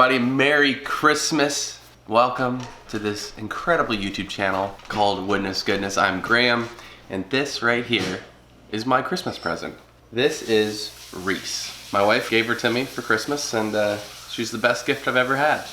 everybody. Merry Christmas. Welcome to this incredible YouTube channel called Woodness Goodness. I'm Graham, and this right here is my Christmas present. This is Reese. My wife gave her to me for Christmas, and she's the best gift I've ever had.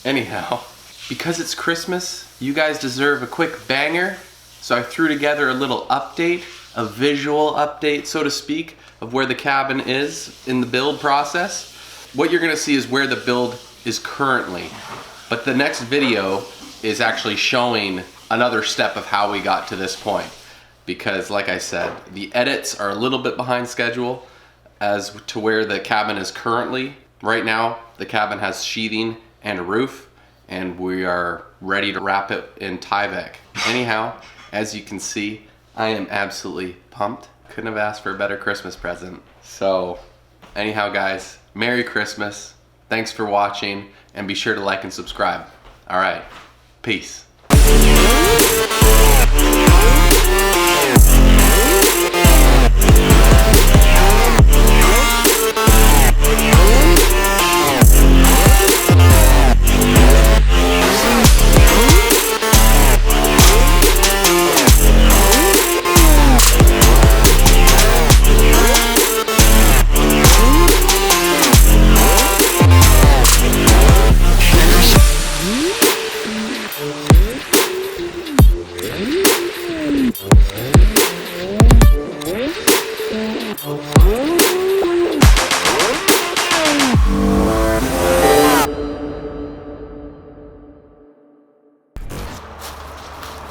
Anyhow, because it's Christmas, you guys deserve a quick banger, so I threw together a little update, a visual update, so to speak, of where the cabin is in the build process. What you're gonna see is where the build is currently, but the next video is actually showing another step of how we got to this point, because like I said, the edits are a little bit behind schedule as to where the cabin is currently. Right now, the cabin has sheathing and a roof, and we are ready to wrap it in Tyvek. Anyhow, as you can see, I am absolutely pumped. Couldn't have asked for a better Christmas present. So, anyhow guys, Merry Christmas. Thanks for watching, and be sure to like and subscribe. All right, peace.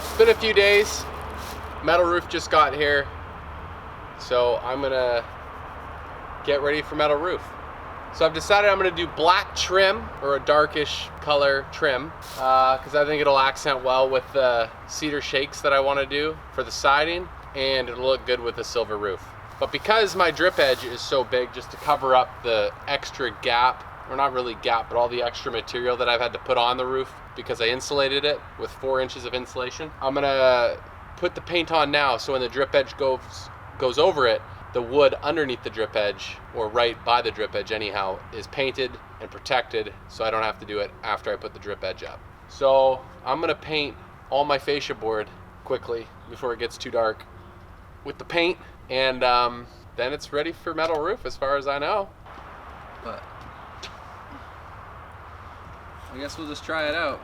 It's been a few days. Metal roof just got here, so I'm gonna get ready for metal roof. So I've decided I'm gonna do black trim, or a darkish color trim, because I think it'll accent well with the cedar shakes that I want to do for the siding, and it'll look good with a silver roof. But because my drip edge is so big, just to cover up the extra gap, or not really gap, but all the extra material that I've had to put on the roof because I insulated it with 4 inches of insulation, I'm gonna put the paint on now, so when the drip edge goes over it, the wood underneath the drip edge, or right by the drip edge anyhow, is painted and protected, so I don't have to do it after I put the drip edge up. So I'm gonna paint all my fascia board quickly before it gets too dark with the paint, and then it's ready for metal roof as far as I know. But I guess we'll just try it out.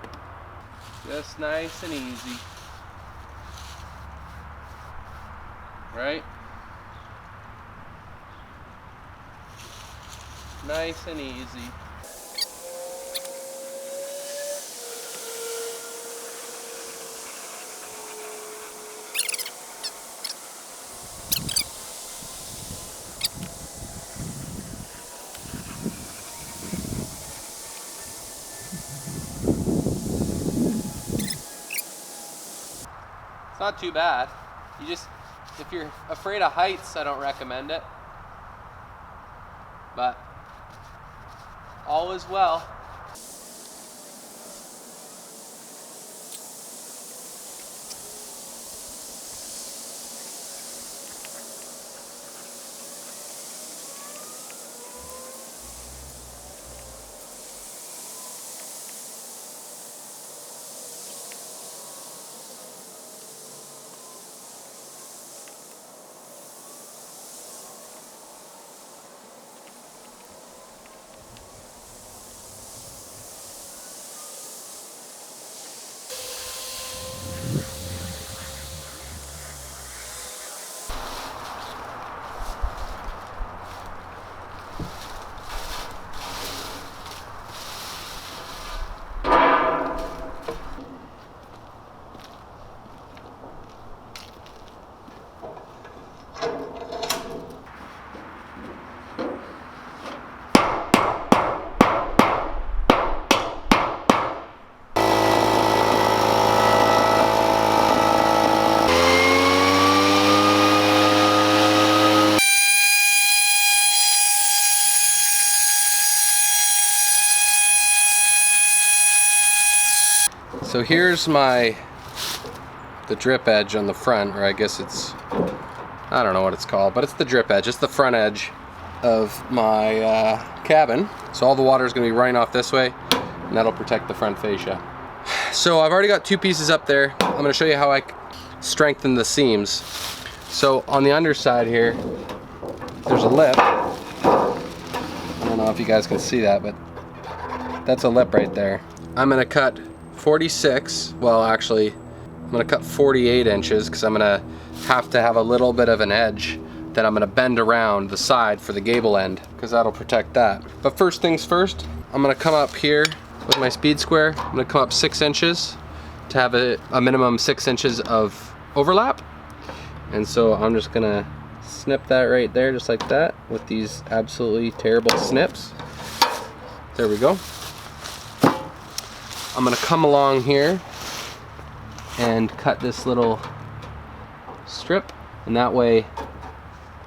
Just nice and easy. Right? Nice and easy. It's not too bad. If you're afraid of heights, I don't recommend it. But all is well. So here's the drip edge on the front, or I guess it's, I don't know what it's called, but it's the drip edge, it's the front edge of my cabin. So all the water is going to be running off this way, and that'll protect the front fascia. So I've already got 2 pieces up there. I'm going to show you how I strengthen the seams. So on the underside here, there's a lip. I don't know if you guys can see that, but that's a lip right there. I'm going to cut 46, well actually, I'm going to cut 48 inches because I'm going to have a little bit of an edge that I'm going to bend around the side for the gable end, because that'll protect that. But first things first, I'm going to come up here with my speed square. I'm going to come up 6 inches to have a minimum 6 inches of overlap. And so I'm just going to snip that right there, just like that, with these absolutely terrible snips. There we go. I'm going to come along here and cut this little strip, and that way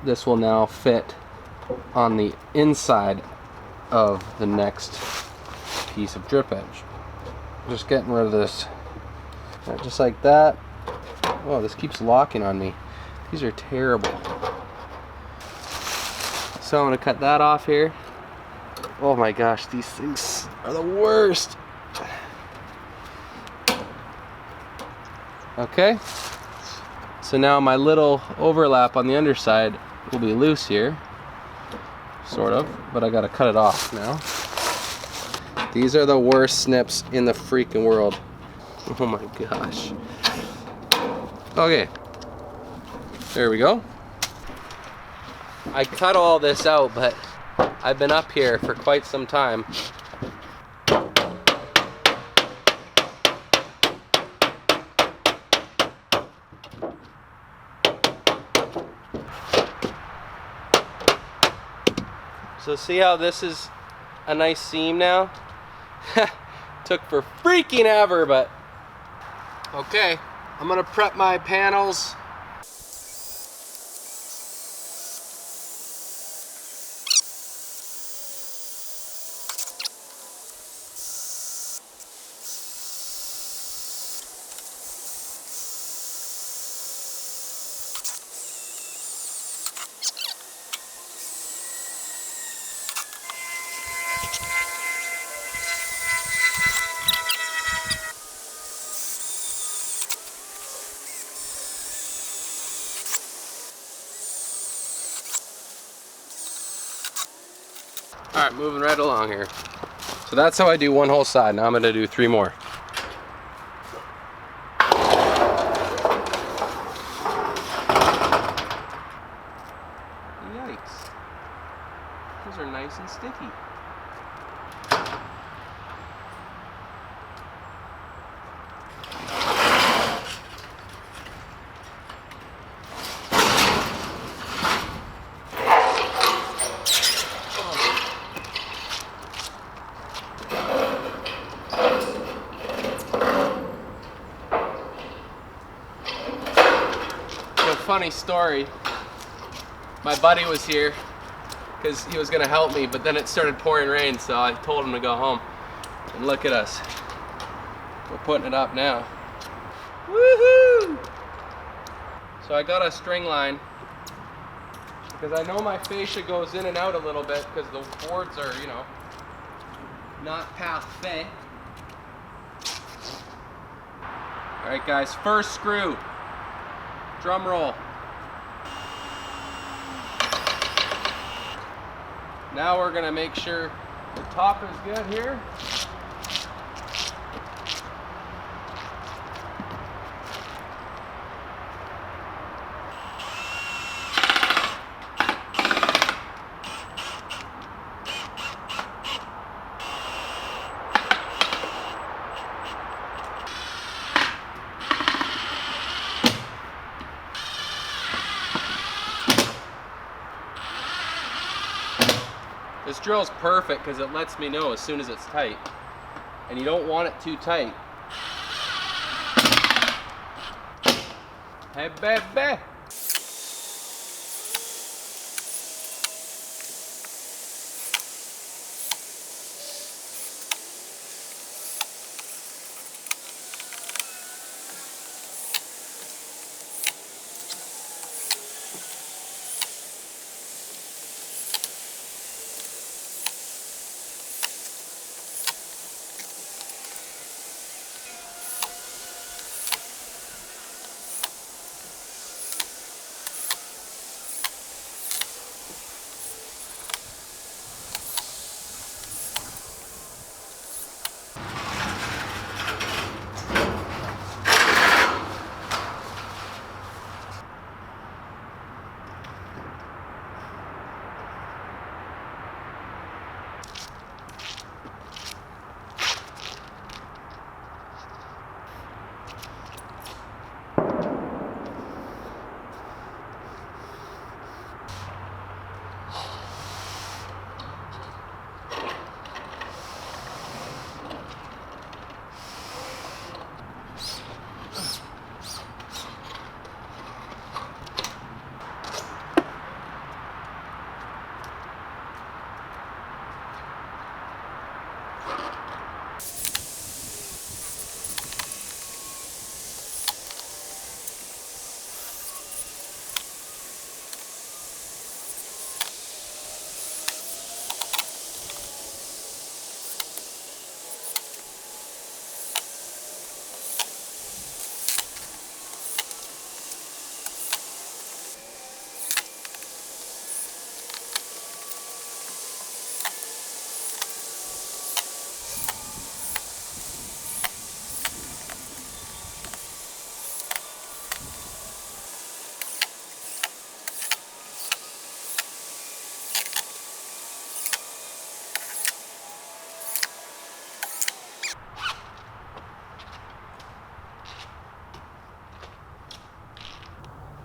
this will now fit on the inside of the next piece of drip edge. Just getting rid of this, just like that. Oh, this keeps locking on me. These are terrible. So I'm going to cut that off here. Oh my gosh, these things are the worst. Okay, so now my little overlap on the underside will be loose here, sort of, but I gotta cut it off now. These are the worst snips in the freaking world. Oh my gosh. Okay, there we go. I cut all this out, but I've been up here for quite some time. So see how this is a nice seam now? Took for freaking ever, but okay. I'm gonna prep my panels. Alright, moving right along here. So that's how I do one whole side. Now I'm going to do 3 more. Yikes. Those are nice and sticky. Funny story, my buddy was here because he was gonna help me, but then it started pouring rain, so I told him to go home. And look at us, we're putting it up now. Woohoo! So I got a string line because I know my fascia goes in and out a little bit because the boards are, you know, not parfait. All right guys, first screw. Drum roll. Now we're gonna make sure the top is good here. This drill's perfect because it lets me know as soon as it's tight. And you don't want it too tight. Hey baby!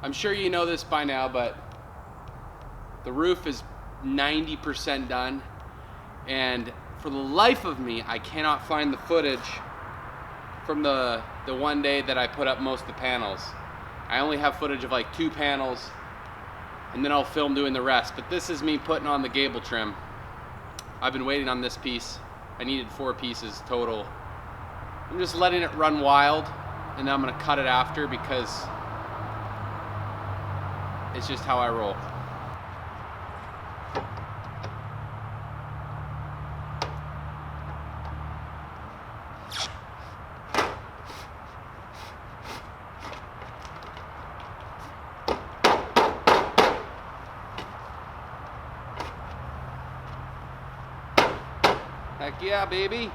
I'm sure you know this by now, but the roof is 90% done, and for the life of me, I cannot find the footage from the one day that I put up most of the panels. I only have footage of like 2 panels, and then I'll film doing the rest. But this is me putting on the gable trim. I've been waiting on this piece. I needed 4 pieces total. I'm just letting it run wild, and then I'm gonna cut it after because it's just how I roll. Heck yeah, baby.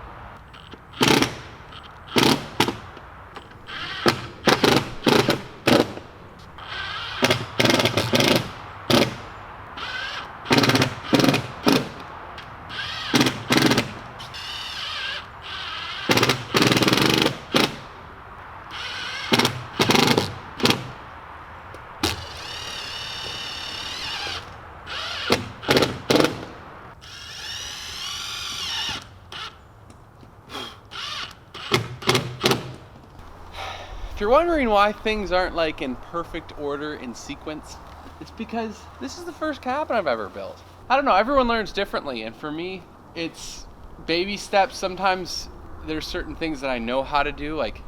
If you're wondering why things aren't like in perfect order in sequence, it's because this is the first cabin I've ever built. I don't know, everyone learns differently, and for me, it's baby steps. Sometimes there's certain things that I know how to do. Like,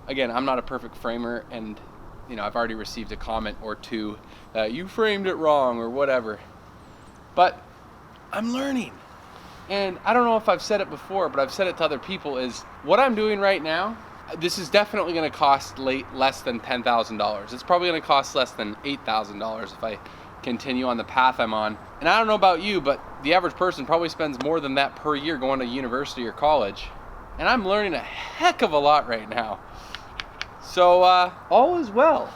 again, I'm not a perfect framer, and you know, I've already received a comment or two that you framed it wrong or whatever. But I'm learning. And I don't know if I've said it before, but I've said it to other people, is what I'm doing right now, this is definitely going to cost less than $10,000. It's probably going to cost less than $8,000 if I continue on the path I'm on. And I don't know about you, but the average person probably spends more than that per year going to university or college. And I'm learning a heck of a lot right now. So all is well.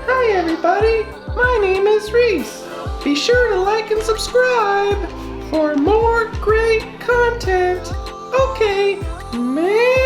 Hi everybody, my name is Reese. Be sure to like and subscribe for more great content. Okay, man.